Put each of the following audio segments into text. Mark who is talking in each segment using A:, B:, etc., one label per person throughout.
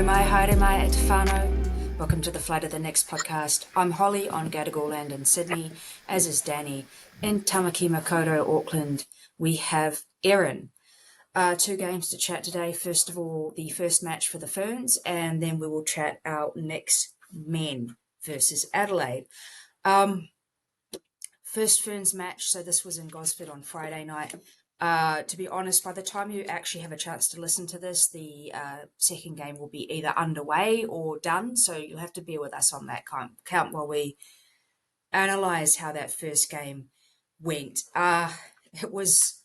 A: Nau mai, haere mai e te whānau. Welcome to the Flight of the Next podcast. I'm Holly on Gadigal Land in Sydney, as is Danny. In Tamaki Makaurau, Auckland, we have Erin. 2 games to chat today. First of all, the first match for the Ferns, and then we will chat our next men versus Adelaide. First Ferns match, so this was in Gosford on Friday night. To be honest, by the time you actually have a chance to listen to this, the second game will be either underway or done, so you'll have to bear with us on that count while we analyse how that first game went. It was,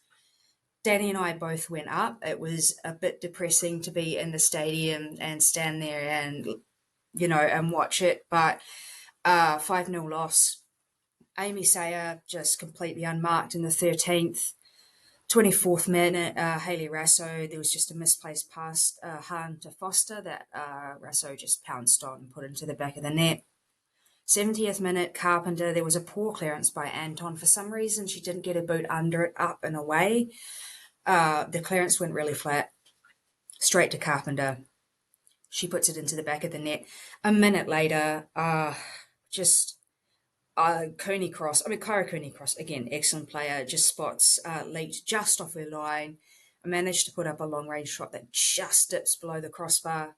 A: Danny and I both went up. It was a bit depressing to be in the stadium and stand there and, and watch it, but 5-0 loss. Amy Sayer just completely unmarked in the 13th. 24th minute, Hayley Rasso, there was just a misplaced pass, Han to Foster that Rasso just pounced on and put into the back of the net. 70th minute, Carpenter, there was a poor clearance by Anton. For some reason, she didn't get a boot under it, up and away. The clearance went really flat, straight to Carpenter. She puts it into the back of the net. A minute later, Kyra Cooney Cross, again, excellent player, just spots leaked just off her line. I managed to put up a long-range shot that just dips below the crossbar.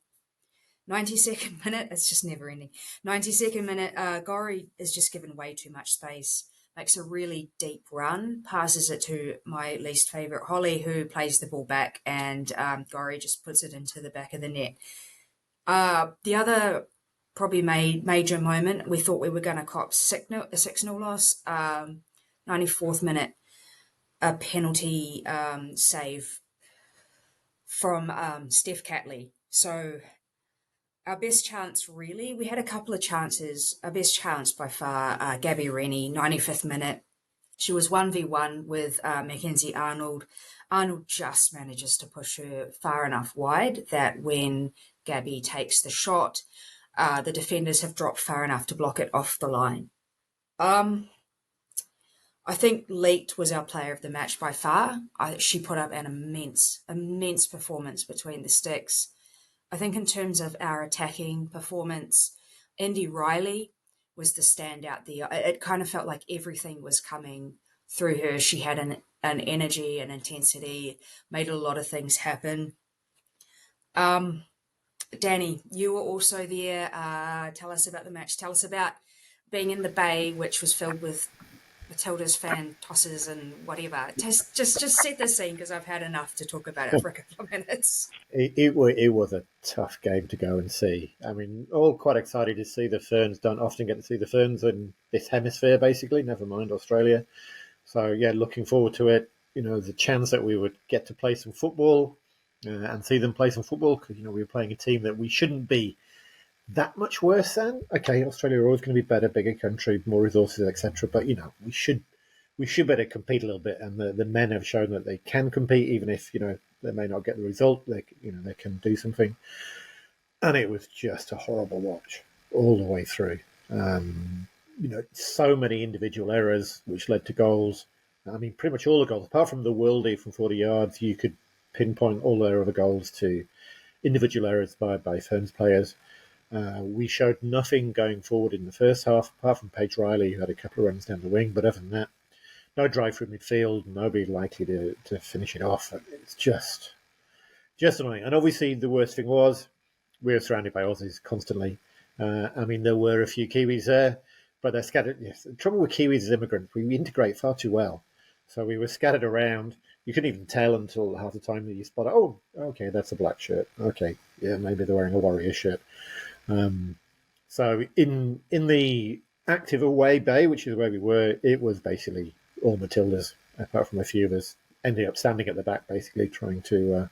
A: 92nd minute, it's just never ending. 92nd minute, Gorry is just given way too much space, makes a really deep run, passes it to my least favourite, Holly, who plays the ball back, and Gorry just puts it into the back of the net. The other probably major moment, we thought we were going to cop a 6-0 loss. 94th minute, a penalty save from Steph Catley. So our best chance, really, we had a couple of chances. Our best chance by far, Gabby Rennie, 95th minute. She was 1v1 with Mackenzie Arnold. Arnold just manages to push her far enough wide that when Gabby takes the shot, the defenders have dropped far enough to block it off the line. I think Leaked was our player of the match by far. She put up an immense performance between the sticks. I think in terms of our attacking performance, Indy Riley was the standout there. It kind of felt like everything was coming through her. She had an energy and intensity, made a lot of things happen. Danny, you were also there. Tell us about the match. Tell us about being in the bay, which was filled with Matildas fan tosses and whatever. Just set the scene, because I've had enough to talk about it for a couple of minutes.
B: It was a tough game to go and see. I mean, all quite excited to see the Ferns. Don't often get to see the Ferns in this hemisphere, basically, never mind Australia. So, yeah, looking forward to it. The chance that we would get to play some football and see them play some football, because, we were playing a team that we shouldn't be that much worse than. Okay, Australia are always going to be better, bigger country, more resources, etc. But, we should better compete a little bit. And the men have shown that they can compete, even if, they may not get the result. They can do something. And it was just a horrible watch all the way through. So many individual errors, which led to goals. I mean, pretty much all the goals, apart from the worldie from 40 yards, you could pinpoint all their other goals to individual errors by Ferns players. We showed nothing going forward in the first half, apart from Paige Riley, who had a couple of runs down the wing. But other than that, no drive through midfield, nobody likely to finish it off. It's just annoying. And obviously, the worst thing was we were surrounded by Aussies constantly. There were a few Kiwis there, but they're scattered. Yes, the trouble with Kiwis as immigrants, we integrate far too well. So we were scattered around. You couldn't even tell until half the time that you spotted, oh, okay, that's a black shirt. Okay, yeah, maybe they're wearing a Warrior shirt. So in the active away bay, which is where we were, it was basically all Matildas, apart from a few of us ending up standing at the back, basically trying to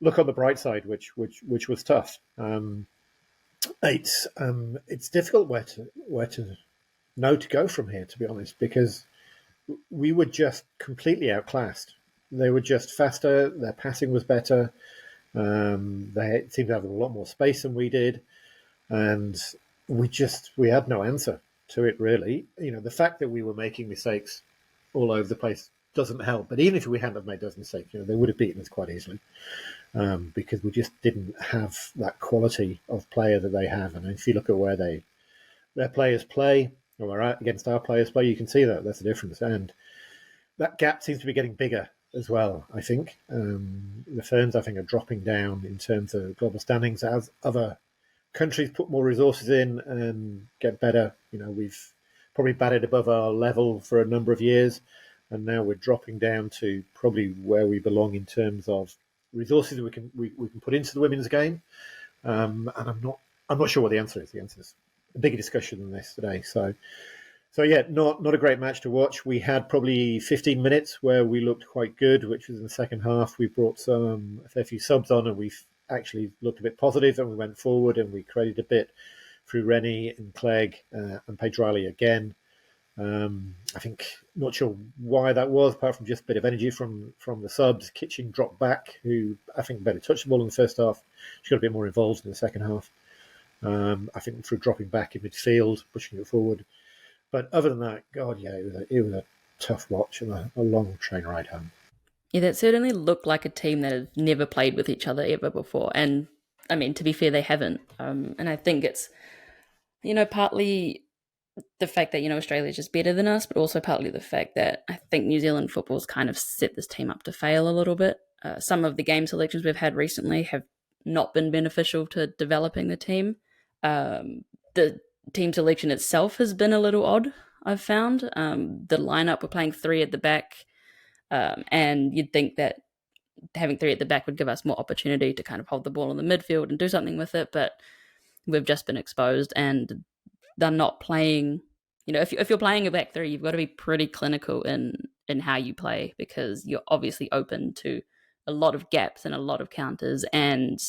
B: look on the bright side, which was tough. It's difficult where to know to go from here, to be honest, because we were just completely outclassed. They were just faster. Their passing was better. They seemed to have a lot more space than we did, and we had no answer to it, really. The fact that we were making mistakes all over the place doesn't help. But even if we hadn't have made those mistakes, they would have beaten us quite easily, because we just didn't have that quality of player that they have. And if you look at where their players play, or against our players play, you can see that's the difference. And that gap seems to be getting bigger as well, I think. The Ferns, I think, are dropping down in terms of global standings as other countries put more resources in and get better. We've probably batted above our level for a number of years, and now we're dropping down to probably where we belong in terms of resources we can put into the women's game. And I'm not sure what the answer is. The answer is a bigger discussion than this today. So yeah, not a great match to watch. We had probably 15 minutes where we looked quite good, which was in the second half. We brought a fair few subs on, and we actually looked a bit positive, and we went forward and we created a bit through Rennie and Clegg and Paige Riley again. I think, not sure why that was, apart from just a bit of energy from the subs. Kitchen dropped back, who I think better touched the ball in the first half. She got a bit more involved in the second half. I think through dropping back in midfield, pushing it forward. But other than that, God, yeah, it was a tough watch and a long train ride home.
C: Yeah, that certainly looked like a team that has never played with each other ever before. And, I mean, to be fair, they haven't. And I think it's, partly the fact that, Australia's just better than us, but also partly the fact that I think New Zealand football's kind of set this team up to fail a little bit. Some of the game selections we've had recently have not been beneficial to developing the team. The team selection itself has been a little odd, I've found. The lineup, we're playing three at the back, and you'd think that having three at the back would give us more opportunity to kind of hold the ball in the midfield and do something with it, but we've just been exposed, and they're not playing. If you're playing a back three, you've got to be pretty clinical in how you play, because you're obviously open to a lot of gaps and a lot of counters, and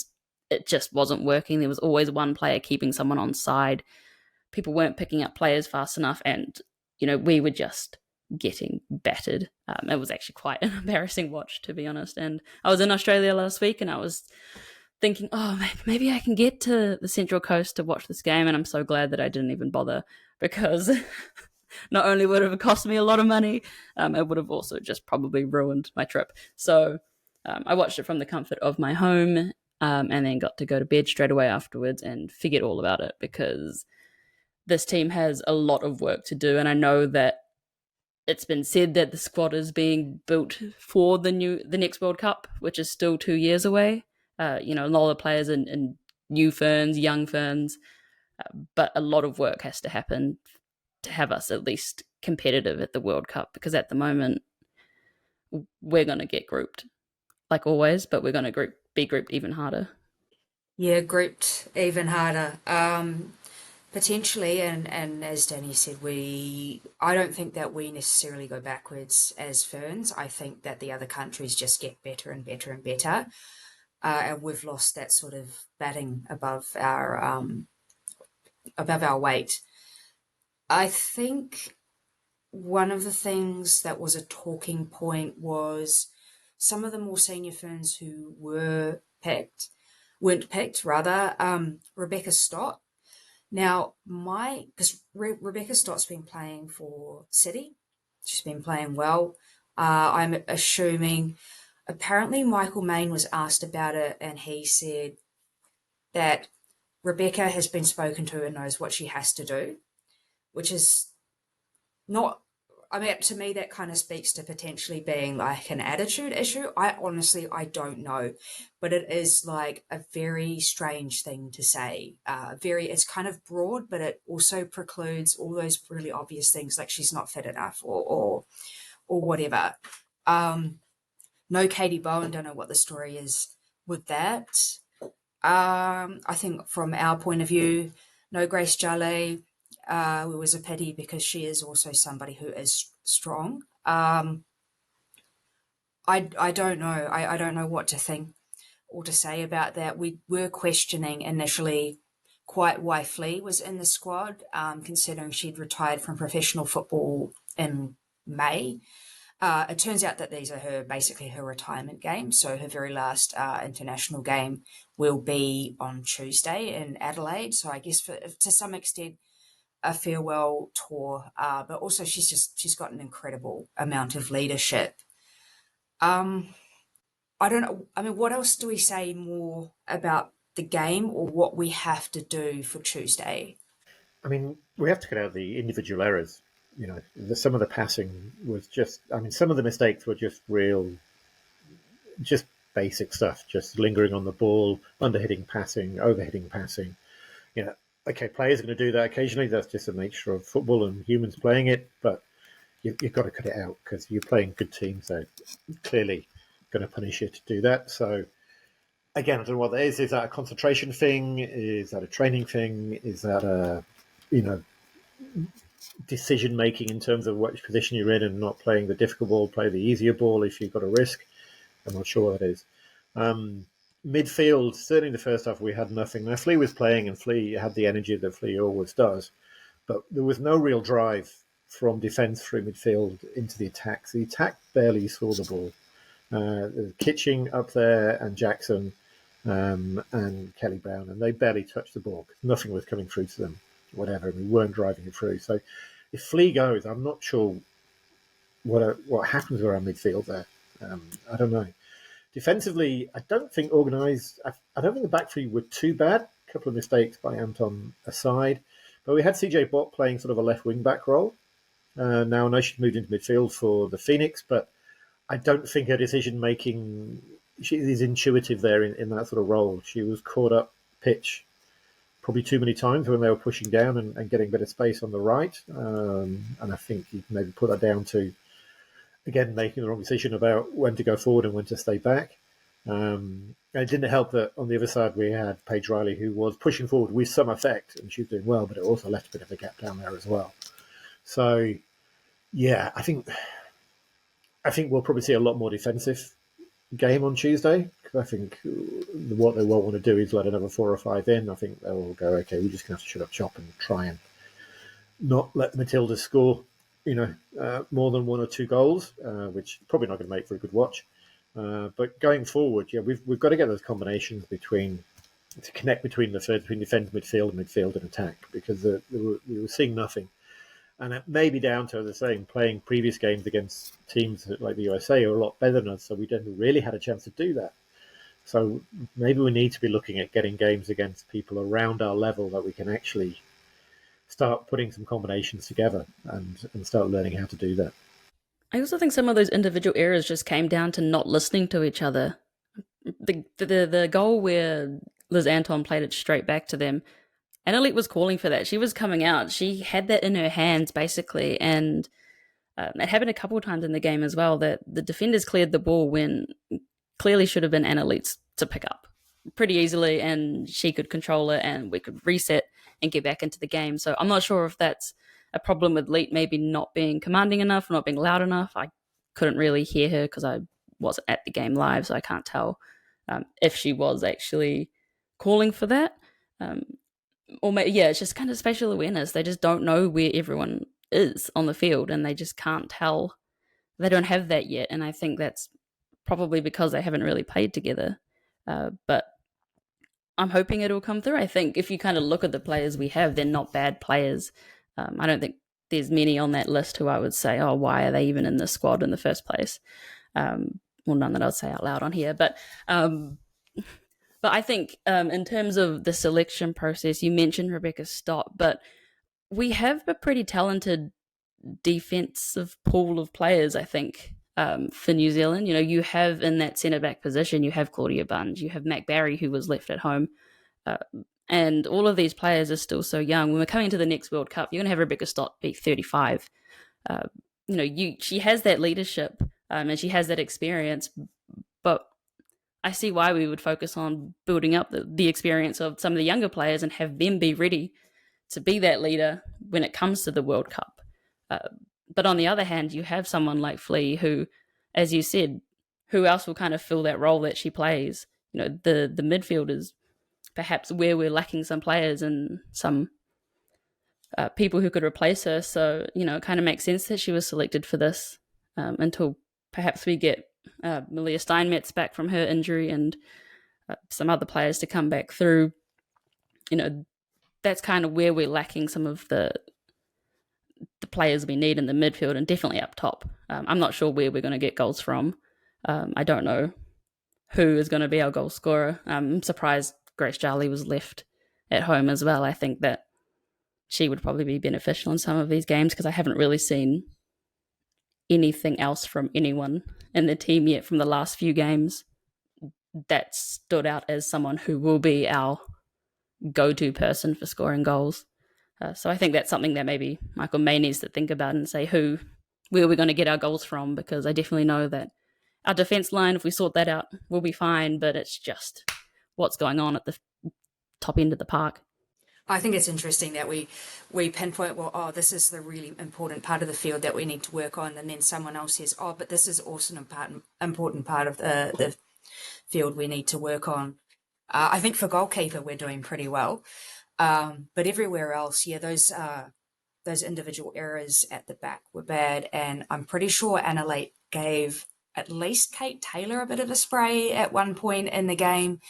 C: it just wasn't working. There was always one player keeping someone on side. People weren't picking up players fast enough, and we were just getting battered. It was actually quite an embarrassing watch, to be honest. And I was in Australia last week, and I was thinking, oh, maybe I can get to the Central Coast to watch this game, and I'm so glad that I didn't even bother, because not only would it have cost me a lot of money, it would have also just probably ruined my trip. So I watched it from the comfort of my home, and then got to go to bed straight away afterwards and forget all about it, because this team has a lot of work to do, and I know that it's been said that the squad is being built for the next World Cup, which is still 2 years away. A lot of players in new Ferns, young Ferns, but a lot of work has to happen to have us at least competitive at the World Cup, because at the moment we're going to get grouped like always, but we're going to be grouped even harder.
A: Yeah, grouped even harder. Potentially, and as Danny said, I don't think that we necessarily go backwards as Ferns. I think that the other countries just get better and better and better. And we've lost that sort of batting above our weight. I think one of the things that was a talking point was some of the more senior Ferns who weren't picked, Rebecca Stott. Now, because Rebecca Stott's been playing for City, she's been playing well. I'm assuming, apparently Michael Main was asked about it, and he said that Rebecca has been spoken to and knows what she has to do, which is not, to me, that kind of speaks to potentially being like an attitude issue. I don't know, but it is like a very strange thing to say. It's kind of broad, but it also precludes all those really obvious things, like she's not fit enough or whatever. No Katie Bowen, don't know what the story is with that. I think from our point of view, no Grace Jale. It was a pity, because she is also somebody who is strong. I don't know. I don't know what to think or to say about that. We were questioning initially quite why Flea was in the squad, considering she'd retired from professional football in May. It turns out that these are basically her retirement games. So her very last international game will be on Tuesday in Adelaide. So I guess to some extent, a farewell tour, but also she's got an incredible amount of leadership. I don't know. I mean, what else do we say more about the game or what we have to do for Tuesday?
B: I mean, we have to cut out the individual errors. Some of the passing was just. I mean, some of the mistakes were just basic stuff, just lingering on the ball, underhitting passing, overhitting passing. Okay, players are going to do that occasionally. That's just the nature of football and humans playing it. But you've got to cut it out because you're playing good teams. They're clearly going to punish you to do that. So again, I don't know what that is. Is that a concentration thing? Is that a training thing? Is that a decision making in terms of which position you're in and not playing the difficult ball, play the easier ball if you've got a risk? I'm not sure what that is. Midfield, certainly in the first half, we had nothing. Now, Flea was playing and Flea had the energy that Flea always does, but there was no real drive from defence through midfield into the attack. The attack barely saw the ball. Kitching up there and Jackson and Kelly Brown, and they barely touched the ball because nothing was coming through to them, whatever, and we weren't driving it through. So if Flea goes, I'm not sure what happens around midfield there. I don't know. Defensively, I don't think organised. I don't think the back three were too bad. A couple of mistakes by Anton aside, but we had CJ Bott playing sort of a left wing back role. Now I know she's moved into midfield for the Phoenix, but I don't think her decision making she is intuitive there in that sort of role. She was caught up pitch probably too many times when they were pushing down and getting a bit of space on the right, and I think you can maybe put that down to, again, making the wrong decision about when to go forward and when to stay back. And it didn't help that on the other side we had Paige Riley, who was pushing forward with some effect, and she was doing well, but it also left a bit of a gap down there as well. So, yeah, I think we'll probably see a lot more defensive game on Tuesday, because I think what they won't want to do is let another 4 or 5 in. I think they'll go, okay, we're just going to have to shut up shop and try and not let the Matildas score more than 1 or 2 goals, which probably not going to make for a good watch. But going forward, we've got to get those combinations to connect between the third, between defence, midfield and attack, because we were seeing nothing. And it may be down to, as I was saying, playing previous games against teams like the USA are a lot better than us, so we didn't really had a chance to do that. So maybe we need to be looking at getting games against people around our level that we can actually start putting some combinations together and start learning how to do that.
C: I also think some of those individual errors just came down to not listening to each other. The goal where Liz Anton played it straight back to them, Adelaide was calling for that. She was coming out. She had that in her hands, basically, and it happened a couple of times in the game as well, that the defenders cleared the ball when clearly should have been Adelaide's to pick up pretty easily, and she could control it, and we could reset and get back into the game. So I'm not sure if that's a problem with Leet maybe not being commanding enough, not being loud enough. I couldn't really hear her because I wasn't at the game live, so I can't tell if she was actually calling for that. It's just kind of spatial awareness. They just don't know where everyone is on the field, and they just can't tell. They don't have that yet, and I think that's probably because they haven't really played together. But I'm hoping it'll come through. I think if you kind of look at the players we have, they're not bad players. I don't think there's many on that list who I would say, oh, why are they even in the squad in the first place? None that I'll say out loud on here. But I think in terms of the selection process, you mentioned Rebecca Stott, but we have a pretty talented defensive pool of players, I think, for New Zealand. You have in that centre-back position, you have Claudia Bunge, you have Mac Barry, who was left at home, and all of these players are still so young. When we're coming to the next World Cup, you're going to have Rebecca Stott be 35. She has that leadership and she has that experience, but I see why we would focus on building up the experience of some of the younger players and have them be ready to be that leader when it comes to the World Cup. But on the other hand, you have someone like Flea who, as you said, who else will kind of fill that role that she plays? The midfield is perhaps where we're lacking some players and some people who could replace her. So, it kind of makes sense that she was selected for this until perhaps we get Malia Steinmetz back from her injury and some other players to come back through. That's kind of where we're lacking some of the players we need in the midfield and definitely up top. I'm not sure where we're going to get goals from. I don't know who is going to be our goal scorer. I'm surprised Grace Jarley was left at home as well. I think that she would probably be beneficial in some of these games because I haven't really seen anything else from anyone in the team yet from the last few games that stood out as someone who will be our go-to person for scoring goals. So I think that's something that maybe Michael May needs to think about and say where we're going to get our goals from, because I definitely know that our defence line, if we sort that out, we'll be fine, but it's just what's going on at the top end of the park.
A: I think it's interesting that we pinpoint, well, oh, this is the really important part of the field that we need to work on, and then someone else says, oh, but this is also an important part of the field we need to work on. I think for goalkeeper we're doing pretty well, but everywhere else, yeah, those individual errors at the back were bad, and I'm pretty sure Adelaide gave at least Kate Taylor a bit of a spray at one point in the game.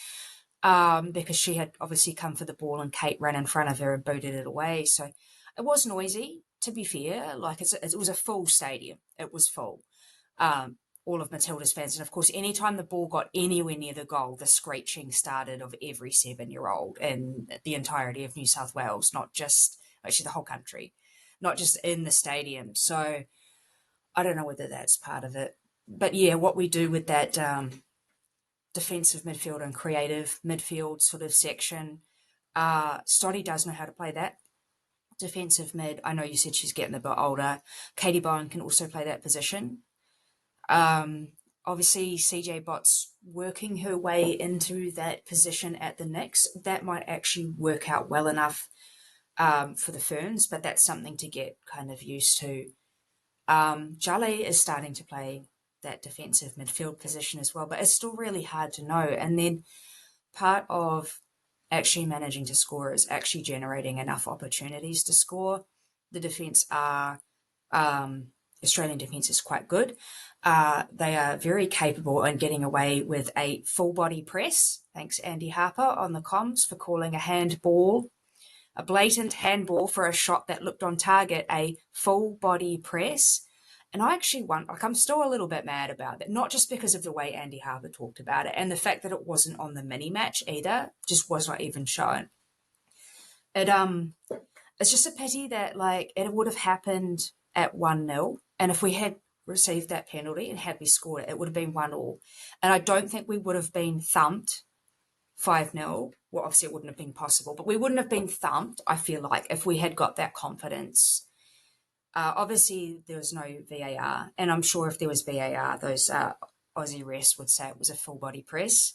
A: Because she had obviously come for the ball and Kate ran in front of her and booted it away. So it was noisy, to be fair. Like it was a full stadium. It was full. All of Matildas fans. And of course, anytime the ball got anywhere near the goal, the screeching started of every 7-year-old in the entirety of New South Wales, not just, actually the whole country, not just in the stadium. So I don't know whether that's part of it. But yeah, what we do with that defensive midfield and creative midfield sort of section. Stoddy does know how to play that. Defensive mid, I know you said she's getting a bit older. Katie Bowen can also play that position. Obviously, CJ Bott's working her way into that position at the Knicks. That might actually work out well enough for the Ferns, but that's something to get kind of used to. Jale is starting to play that defensive midfield position as well, but it's still really hard to know. And then part of actually managing to score is actually generating enough opportunities to score. The defence are, Australian defence is quite good. They are very capable in getting away with a full body press. Thanks, Andy Harper on the comms for calling a handball, a blatant handball for a shot that looked on target, a full body press. And I actually want, like, I'm still a little bit mad about it, not just because of the way Andy Harper talked about it and the fact that it wasn't on the mini match either, just was not even shown. It's just a pity that, like, it would have happened at 1-0, and if we had received that penalty and had we scored it, it would have been 1-1. And I don't think we would have been thumped 5-0. Well, obviously it wouldn't have been possible, but we wouldn't have been thumped, I feel like, if we had got that confidence. Obviously, there was no VAR, and I'm sure if there was VAR, those Aussie refs would say it was a full body press.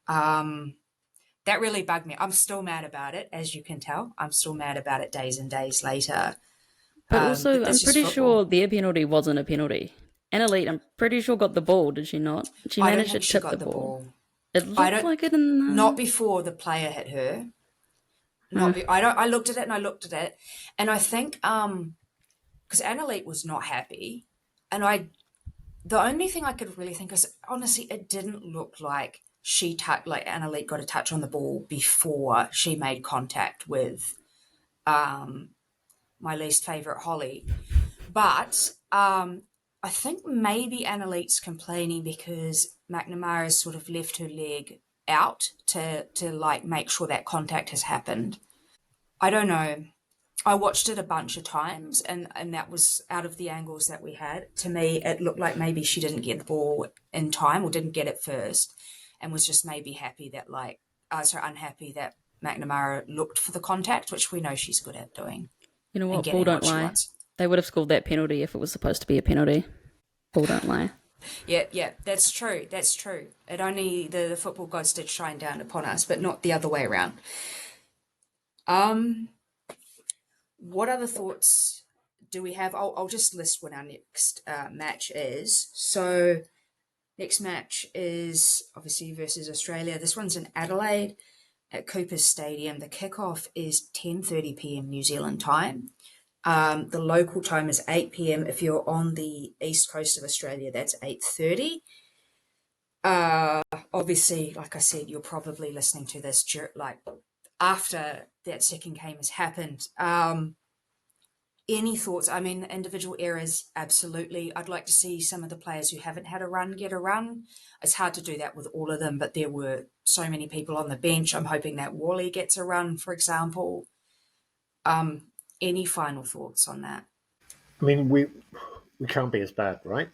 A: That really bugged me. I'm still mad about it, as you can tell. I'm still mad about it days and days later.
C: But also,
A: but
C: I'm pretty sure their penalty wasn't a penalty. Annalise, I'm pretty sure got the ball, did she not? She managed to tip the ball. It looked like it in the...
A: Not before the player hit her. I looked at it, and I think because Annalise was not happy, and the only thing I could really think is, honestly, it didn't look like Annalise got a touch on the ball before she made contact with my least favourite Holly. But I think maybe Annalise's complaining because McNamara's sort of left her leg out to like make sure that contact has happened. I don't know. I watched it a bunch of times, and that was out of the angles that we had. To me, it looked like maybe she didn't get the ball in time or didn't get it first, and was just maybe happy that unhappy that McNamara looked for the contact, which we know she's good at doing.
C: You know what? Ball don't lie. They would have scored that penalty if it was supposed to be a penalty. Ball don't lie.
A: Yeah, that's true. It only the football gods did shine down upon us, but not the other way around. What other thoughts do we have? I'll just list what our next match is. So next match is obviously versus Australia. This one's in Adelaide at Cooper's Stadium. The kickoff is 10:30 p.m. New Zealand time. The local time is 8 p.m. If you're on the east coast of Australia, that's 8:30. Obviously, like I said, you're probably listening to this after that second game has happened. Any thoughts? I mean, individual errors, absolutely. I'd like to see some of the players who haven't had a run get a run. It's hard to do that with all of them, but there were so many people on the bench. I'm hoping that Wally gets a run, for example. Um, any final thoughts on that?
B: I mean, we can't be as bad, right?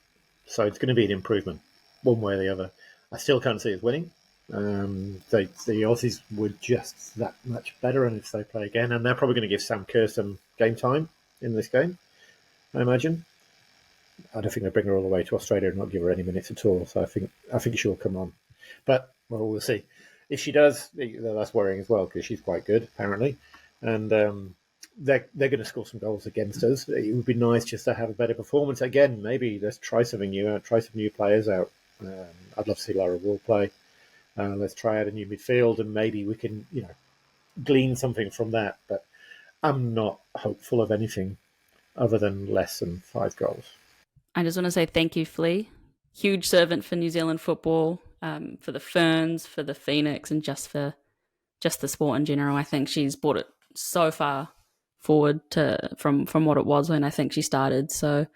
B: So it's going to be an improvement, one way or the other. I still can't see us winning. The Aussies were just that much better, and if they play again, and they're probably going to give Sam Kerr some game time in this game, I imagine. I don't think they bring her all the way to Australia and not give her any minutes at all. So I think she'll come on, but well, we'll see. If she does, that's worrying as well because she's quite good apparently, and they're going to score some goals against us. It would be nice just to have a better performance again. Maybe let's try something new out, try some new players out. I'd love to see Lara Wall play. Let's try out a new midfield, and maybe we can, glean something from that. But I'm not hopeful of anything other than less than 5 goals.
C: I just want to say thank you, Flea. Huge servant for New Zealand football, for the Ferns, for the Phoenix, and just the sport in general. I think she's brought it so far forward from what it was when I think she started. So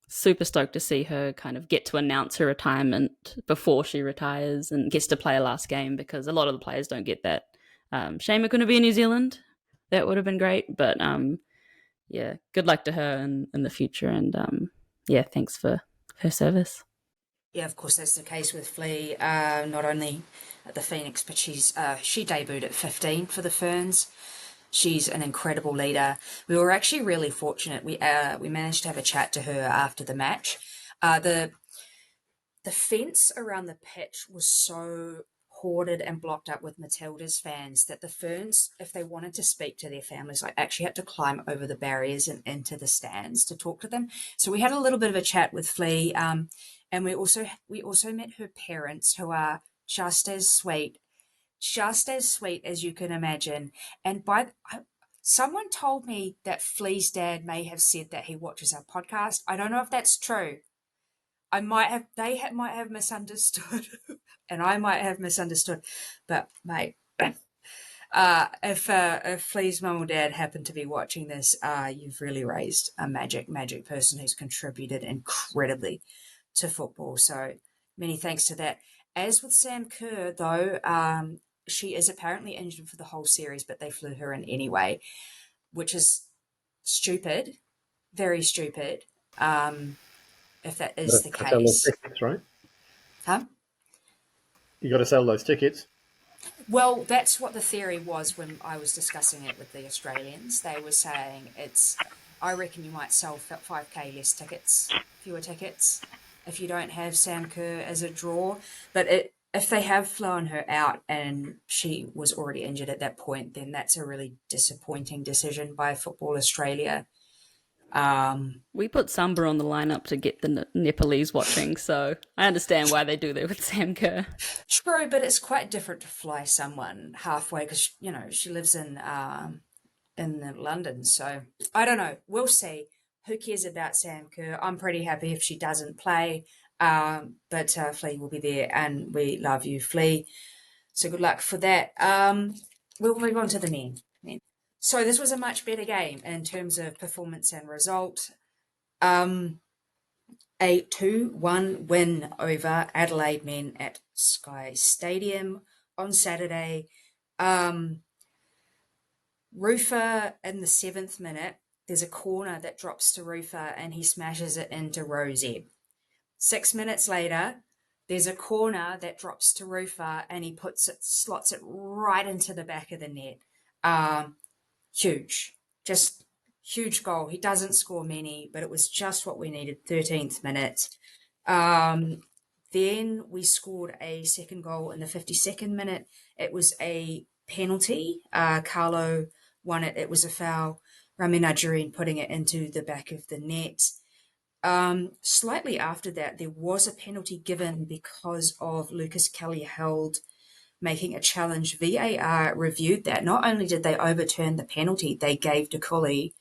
C: super stoked to see her kind of get to announce her retirement before she retires and gets to play a last game, because a lot of the players don't get that. Shame it couldn't be in New Zealand. That would have been great. But yeah, good luck to her in the future. And yeah, thanks for her service.
A: Yeah, of course, that's the case with Flea. Not only at the Phoenix, but she debuted at 15 for the Ferns. She's an incredible leader. We were actually really fortunate. We managed to have a chat to her after the match. The fence around the pitch was so hoarded and blocked up with Matildas fans that the Ferns, if they wanted to speak to their families, like actually had to climb over the barriers and into the stands to talk to them. So we had a little bit of a chat with Flea, and we also met her parents, who are just as sweet as you can imagine. And someone told me that Flea's dad may have said that he watches our podcast. I don't know if that's true. They might have misunderstood, and I might have misunderstood. But mate, if Flea's mum or dad happen to be watching this, you've really raised a magic person who's contributed incredibly to football. So many thanks to that. As with Sam Kerr, though, she is apparently injured for the whole series, but they flew her in anyway, which is stupid, very stupid. If that is the
B: Sell those
A: case.
B: tickets, right?
A: Huh?
B: You got to sell those tickets.
A: Well, that's what the theory was when I was discussing it with the Australians. They were saying I reckon you might sell 5k less tickets, fewer tickets, if you don't have Sam Kerr as a draw. But if they have flown her out and she was already injured at that point, then that's a really disappointing decision by Football Australia.
C: We put Samba on the lineup to get the Nepalese watching, so I understand why they do that with Sam Kerr.
A: True, but it's quite different to fly someone halfway because she lives in London. So I don't know. We'll see. Who cares about Sam Kerr? I'm pretty happy if she doesn't play. But Flea will be there, and we love you, Flea. So good luck for that. We'll move on to the men. So this was a much better game in terms of performance and result. A 2-1 win over Adelaide Men at Sky Stadium on Saturday. Rufer in the 7th minute, there's a corner that drops to Rufer and he smashes it into Roseb. 6 minutes later, there's a corner that drops to Rufer and he slots it right into the back of the net. Huge, just huge goal. He doesn't score many, but it was just what we needed. 13th minute. Then we scored a second goal in the 52nd minute. It was a penalty. Carlo won it. It was a foul. Rami Najarine putting it into the back of the net. Slightly after that, there was a penalty given because of Lucas Kelly-Held making a challenge. VAR reviewed that. Not only did they overturn the penalty, they gave De Cully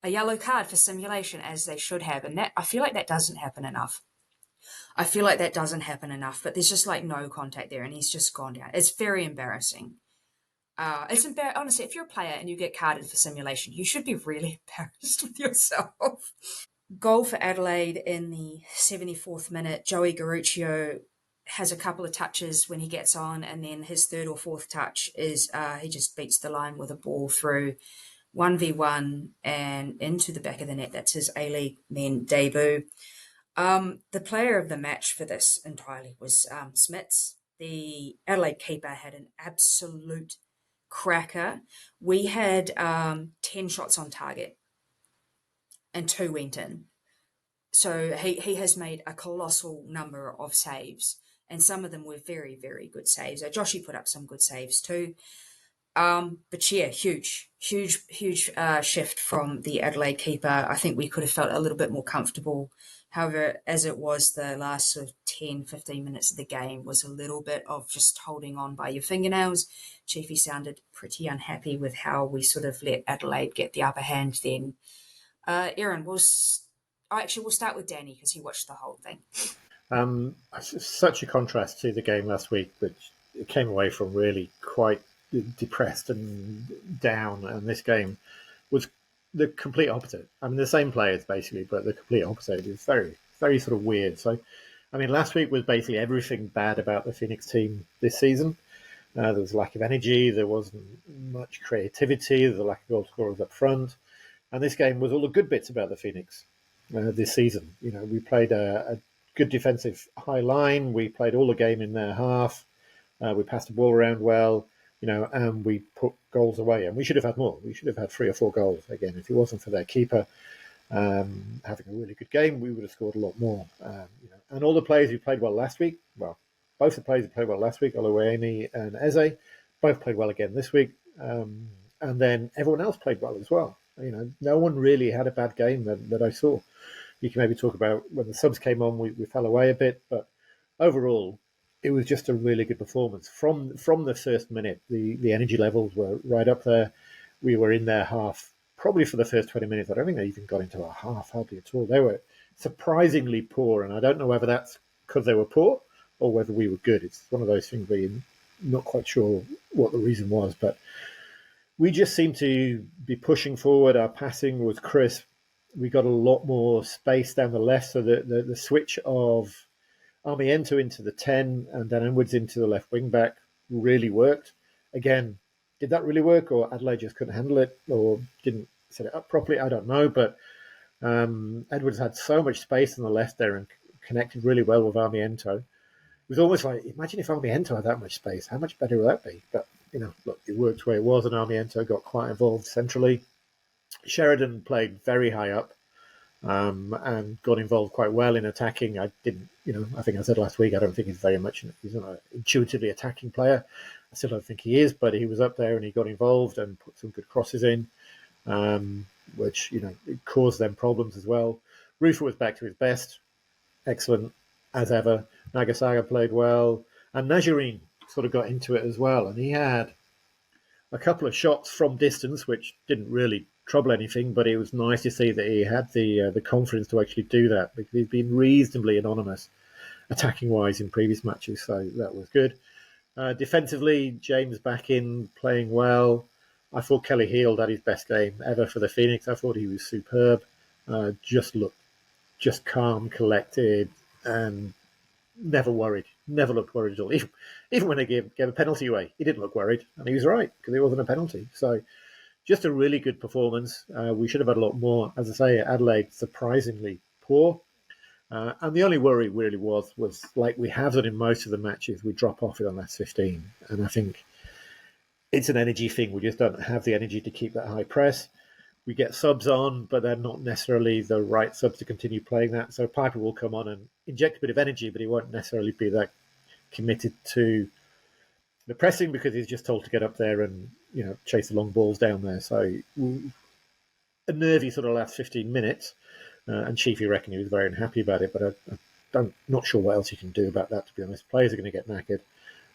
A: a yellow card for simulation, as they should have. And that, I feel like that doesn't happen enough. But there's just like no contact there, and he's just gone down. It's very embarrassing. It's embarrassing. Honestly, if you're a player and you get carded for simulation, you should be really embarrassed with yourself. Goal for Adelaide in the 74th minute. Joey Garuccio has a couple of touches when he gets on, and then his third or fourth touch is he just beats the line with a ball through 1v1 and into the back of the net. That's his A-League Men debut. The player of the match for this entirely was Smits. The Adelaide keeper had an absolute cracker. We had 10 shots on target and 2 went in. So he has made a colossal number of saves, and some of them were very, very good saves. Joshy put up some good saves too. But yeah, huge shift from the Adelaide keeper. I think we could have felt a little bit more comfortable. However, as it was, the last sort of 10, 15 minutes of the game was a little bit of just holding on by your fingernails. Chiefy sounded pretty unhappy with how we sort of let Adelaide get the upper hand then. Aaron, we'll start with Danny because he watched the whole thing.
B: Such a contrast to the game last week, which came away from really quite depressed and down, and this game was the complete opposite. I mean, the same players basically, but the complete opposite. It's very, very sort of weird. So, I mean, last week was basically everything bad about the Phoenix team this season. There was a lack of energy, there wasn't much creativity, there was a lack of goal scorers up front, and this game was all the good bits about the Phoenix this season. You know, we played a good defensive high line, we played all the game in their half, we passed the ball around well, you know, and we put goals away. And we should have had more. We should have had 3 or 4 goals. Again, if it wasn't for their keeper having a really good game, we would have scored a lot more. You know, and all the players who played well last week, well, both the players who played well last week, Oluwayemi and Eze, both played well again this week. And then everyone else played well as well. You know, no one really had a bad game that I saw. You can maybe talk about when the subs came on, we fell away a bit, but overall, it was just a really good performance. From the first minute, the energy levels were right up there. We were in their half, probably for the first 20 minutes. I don't think they even got into our half, hardly at all. They were surprisingly poor, and I don't know whether that's because they were poor or whether we were good. It's one of those things where you're not quite sure what the reason was, but we just seemed to be pushing forward. Our passing was crisp. We got a lot more space down the left, so the switch of Armiento into the 10 and then inwards into the left wing back really worked. Again, did that really work, or Adelaide just couldn't handle it, or didn't set it up properly? I don't know, but Edwards had so much space on the left there and connected really well with Armiento. It was almost like, imagine if Armiento had that much space, how much better would that be? But, you know, look, it worked where it was, and Armiento got quite involved centrally. Sheridan played very high up and got involved quite well in attacking. I didn't, you know, I think I said last week, I don't think he's he's not an intuitively attacking player. I still don't think he is, but he was up there and he got involved and put some good crosses in, which, you know, it caused them problems as well. Rufer was back to his best. Excellent as ever. Nagasaga played well. And Najarine sort of got into it as well. And he had a couple of shots from distance, which didn't really trouble anything, but it was nice to see that he had the confidence to actually do that, because he's been reasonably anonymous attacking-wise in previous matches, so that was good. Defensively, James back in, playing well. I thought Kelly Heald had his best game ever for the Phoenix. I thought he was superb. Just calm, collected, and never worried. Never looked worried at all. Even when they gave a penalty away, he didn't look worried, and he was right, because it wasn't a penalty. So just a really good performance. We should have had a lot more. As I say, Adelaide surprisingly poor. And the only worry really was like we have done in most of the matches, we drop off in the last 15. And I think it's an energy thing. We just don't have the energy to keep that high press. We get subs on, but they're not necessarily the right subs to continue playing that. So Piper will come on and inject a bit of energy, but he won't necessarily be that committed to the pressing, because he's just told to get up there and, you know, chase the long balls down there. So a nervy sort of last 15 minutes. And Chiefy reckon he was very unhappy about it, but I'm not sure what else you can do about that, to be honest. Players are going to get knackered.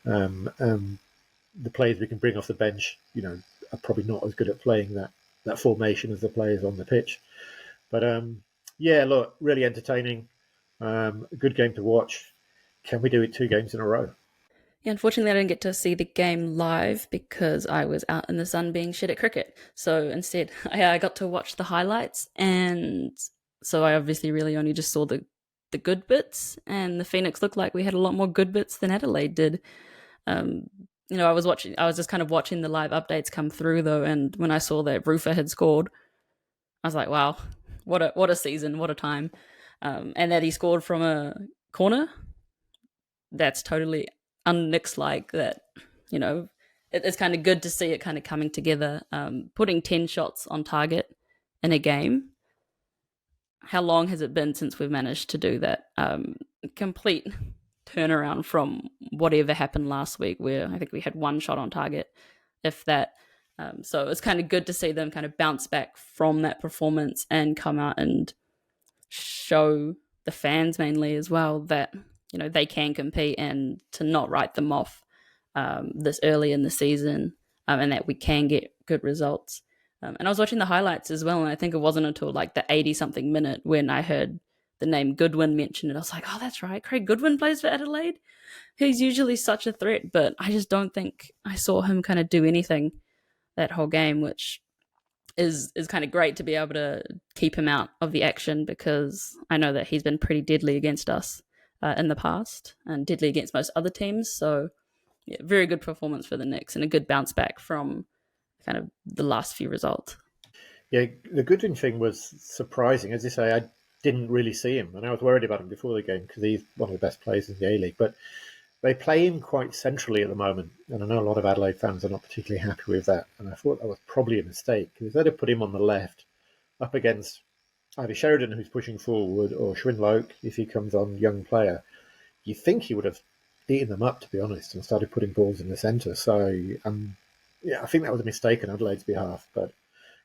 B: The players we can bring off the bench, you know, are probably not as good at playing that formation as the players on the pitch. But yeah, look, really entertaining. A good game to watch. Can we do it 2 games in a row?
C: Yeah, unfortunately, I didn't get to see the game live because I was out in the sun being shit at cricket. So instead, I got to watch the highlights, and so I obviously really only just saw the good bits. And the Phoenix looked like we had a lot more good bits than Adelaide did. Um, I was watching. I was just kind of watching the live updates come through though, and when I saw that Rufer had scored, I was like, "Wow, what a season, what a time!" And that he scored from a corner, that's totally unnix like that. You know, it's kind of good to see it kind of coming together. Putting 10 shots on target in a game. How long has it been since we've managed to do that? Complete turnaround from whatever happened last week, where I think we had one shot on target, if that. So it's kind of good to see them kind of bounce back from that performance and come out and show the fans mainly as well that they can compete, and to not write them off this early in the season, and that we can get good results. And I was watching the highlights as well, and I think it wasn't until like the 80 something minute when I heard the name Goodwin mentioned, and I was like, oh, that's right, Craig Goodwin plays for Adelaide. He's usually such a threat, but I just don't think I saw him kind of do anything that whole game, which is kind of great to be able to keep him out of the action, because I know that he's been pretty deadly against us in the past, and deadly against most other teams. So yeah, very good performance for the Knicks and a good bounce back from kind of the last few results.
B: Yeah, the Goodwin thing was surprising. As you say, I didn't really see him, and I was worried about him before the game because he's one of the best players in the A-League. But they play him quite centrally at the moment, and I know a lot of Adelaide fans are not particularly happy with that. And I thought that was probably a mistake, because if they'd have put him on the left up against either Sheridan, who's pushing forward, or Schwindloke, if he comes on, young player, you think he would have eaten them up, to be honest, and started putting balls in the centre. So, yeah, I think that was a mistake on Adelaide's behalf. But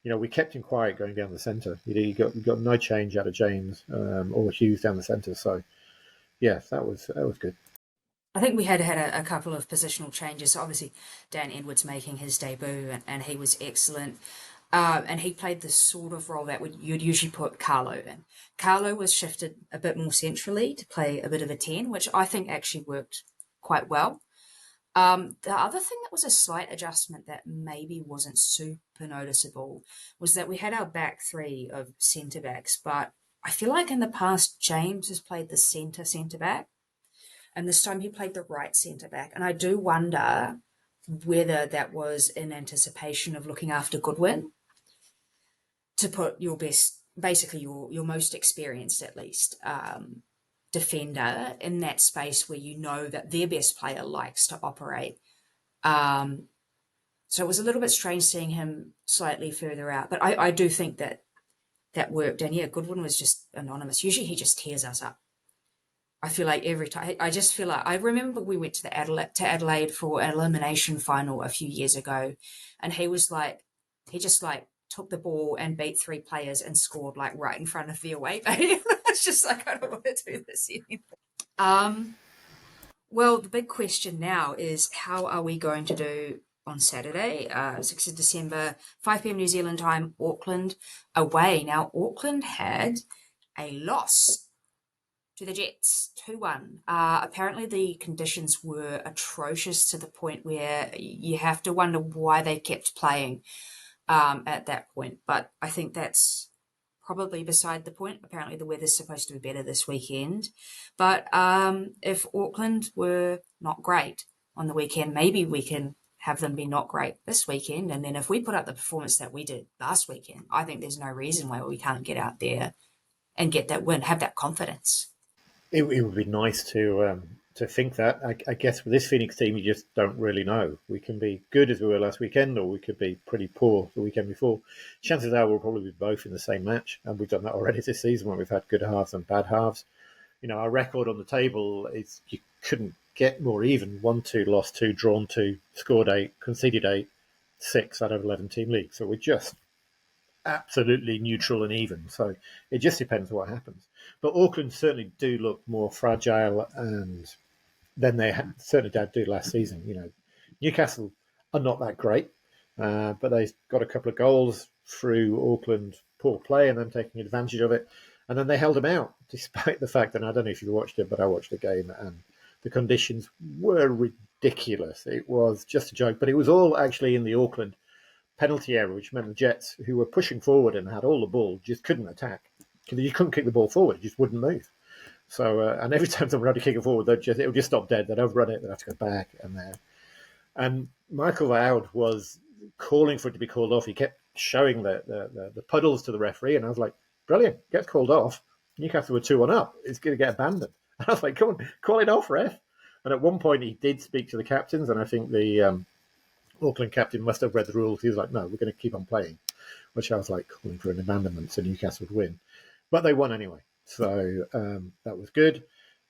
B: we kept him quiet going down the centre. He got no change out of James or Hughes down the centre. So, yeah, that was good.
A: I think we had a couple of positional changes. So obviously, Dan Edwards making his debut, and he was excellent. And he played the sort of role that you'd usually put Carlo in. Carlo was shifted a bit more centrally to play a bit of a 10, which I think actually worked quite well. The other thing that was a slight adjustment that maybe wasn't super noticeable was that we had our back three of centre backs, but I feel like in the past James has played the centre back, and this time he played the right centre back, and I do wonder whether that was in anticipation of looking after Goodwin, to put your best, basically your most experienced at least, defender in that space where you know that their best player likes to operate. Um, so it was a little bit strange seeing him slightly further out, but I do think that worked. And yeah, Goodwin was just anonymous. Usually he just tears us up. I feel like every time, I just feel like, I remember we went to Adelaide for an elimination final a few years ago, and he just like took the ball and beat three players and scored like right in front of the away bay. It's just like, I don't want to do this anymore. Well, the big question now is, how are we going to do on Saturday, 6th of December, 5 p.m. New Zealand time, Auckland away. Now, Auckland had a loss to the Jets, 2-1. Apparently, the conditions were atrocious to the point where you have to wonder why they kept playing at that point. But I think that's probably beside the point. Apparently, the weather's supposed to be better this weekend. But if Auckland were not great on the weekend, maybe we can have them be not great this weekend. And then if we put up the performance that we did last weekend, I think there's no reason why we can't get out there and get that win, have that confidence.
B: It would be nice to think that. I guess with this Phoenix team, you just don't really know. We can be good as we were last weekend, or we could be pretty poor the weekend before. Chances are we'll probably be both in the same match, and we've done that already this season when we've had good halves and bad halves. Our record on the table is, you couldn't get more even. 1-2, lost 2, drawn 2, scored 8, conceded 8, 6 out of 11 team league. So we're just absolutely neutral and even. So it just depends what happens. But Auckland certainly do look more fragile and than they certainly did do last season. Newcastle are not that great, but they got a couple of goals through Auckland poor play and them taking advantage of it. And then they held them out, despite the fact that, I don't know if you watched it, but I watched the game, and The conditions were ridiculous. It was just a joke, but it was all actually in the Auckland penalty area, which meant the Jets, who were pushing forward and had all the ball, just couldn't attack because you couldn't kick the ball forward; it just wouldn't move. So, and every time someone tried to kick it forward, it would just stop dead. They'd overrun it. They'd have to go back, and Michael Loud was calling for it to be called off. He kept showing the puddles to the referee, and I was like, "Brilliant, gets called off." Newcastle were 2-1 up. It's going to get abandoned. And I was like, "Come on, call it off, ref." And at one point, he did speak to the captains, and I think the Auckland captain must have read the rules. He was like, "No, we're going to keep on playing," which I was like calling for an abandonment so Newcastle would win. But they won anyway. So that was good.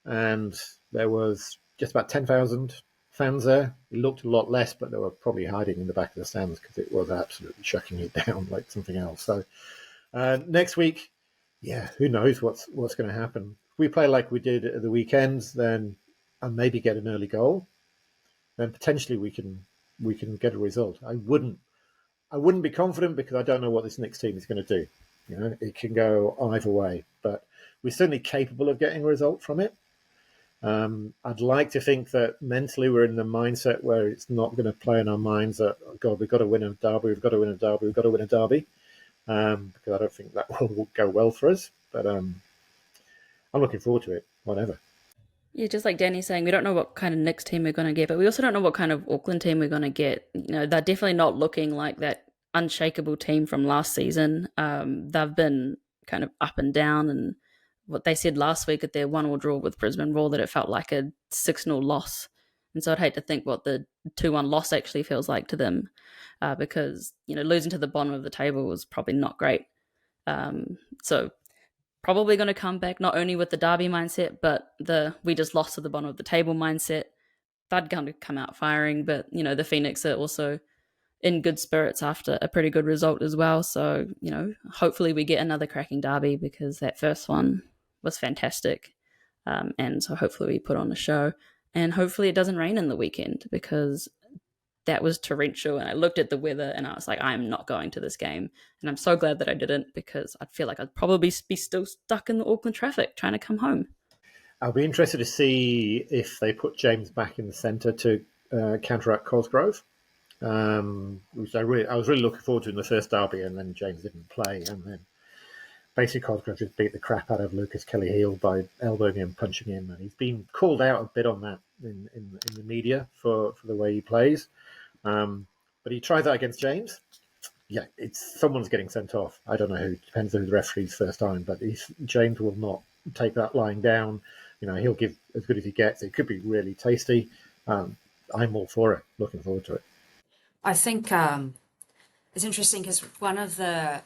B: And there was just about 10,000 fans there. It looked a lot less, but they were probably hiding in the back of the stands because it was absolutely chucking it down like something else. So next week, yeah, who knows what's going to happen. If we play like we did at the weekends, then and maybe get an early goal, then potentially we can get a result. I wouldn't be confident because I don't know what this next team is going to do. You know, it can go either way, but we're certainly capable of getting a result from it. I'd like to think that mentally we're in the mindset where it's not going to play in our minds that, oh God, we've got to win a derby, we've got to win a derby, we've got to win a derby, because I don't think that will go well for us. But I'm looking forward to it, whatever.
C: Yeah, just like Danny's saying, we don't know what kind of next team we're going to get, but we also don't know what kind of Auckland team we're going to get. You know, they're definitely not looking like that unshakable team from last season. They've been kind of up and down, and what they said last week at their 1-1 draw with Brisbane Roar, that it felt like a 6-0 loss. And so I'd hate to think what the 2-1 loss actually feels like to them, because, you know, losing to the bottom of the table was probably not great. So probably going to come back not only with the derby mindset, but we just lost to the bottom of the table mindset. They'd going to come out firing, but, you know, the Phoenix are also in good spirits after a pretty good result as well. So, you know, hopefully we get another cracking derby, because that first one was fantastic. And so hopefully we put on a show, and hopefully it doesn't rain in the weekend, because that was torrential. And I looked at the weather and I was like, I'm not going to this game. And I'm so glad that I didn't, because I feel like I'd probably be still stuck in the Auckland traffic trying to come home.
B: I'll be interested to see if they put James back in the centre to counteract Cosgrove. Which I was really looking forward to in the first derby, and then James didn't play, and then basically Cosgrove just beat the crap out of Lucas Kelly-Heald by elbowing him, punching him, and he's been called out a bit on that in the media for the way he plays. But he tried that against James. Yeah, someone's getting sent off. I don't know who. Depends on who the referee's first time, but James will not take that lying down. You know, he'll give as good as he gets. It could be really tasty. I'm all for it. Looking forward to it.
A: I think it's interesting because one of the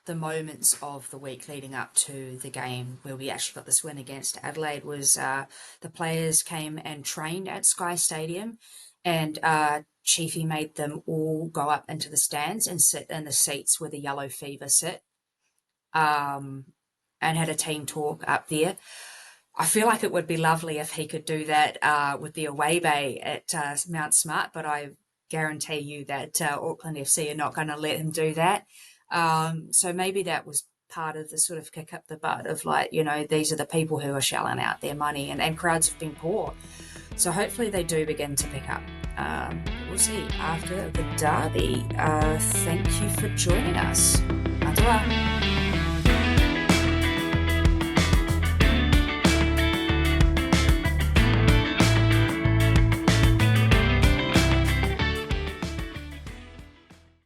A: moments of the week leading up to the game where we actually got this win against Adelaide was the players came and trained at Sky Stadium, and Chiefy made them all go up into the stands and sit in the seats where the yellow fever sit, and had a team talk up there. I feel like it would be lovely if he could do that with the away bay at Mount Smart, but I guarantee you that Auckland FC are not going to let him do that. So maybe that was part of the sort of kick up the butt of, like, you know, these are the people who are shelling out their money, and crowds have been poor. So hopefully they do begin to pick up. We'll see after the derby. Thank you for joining us. Atua.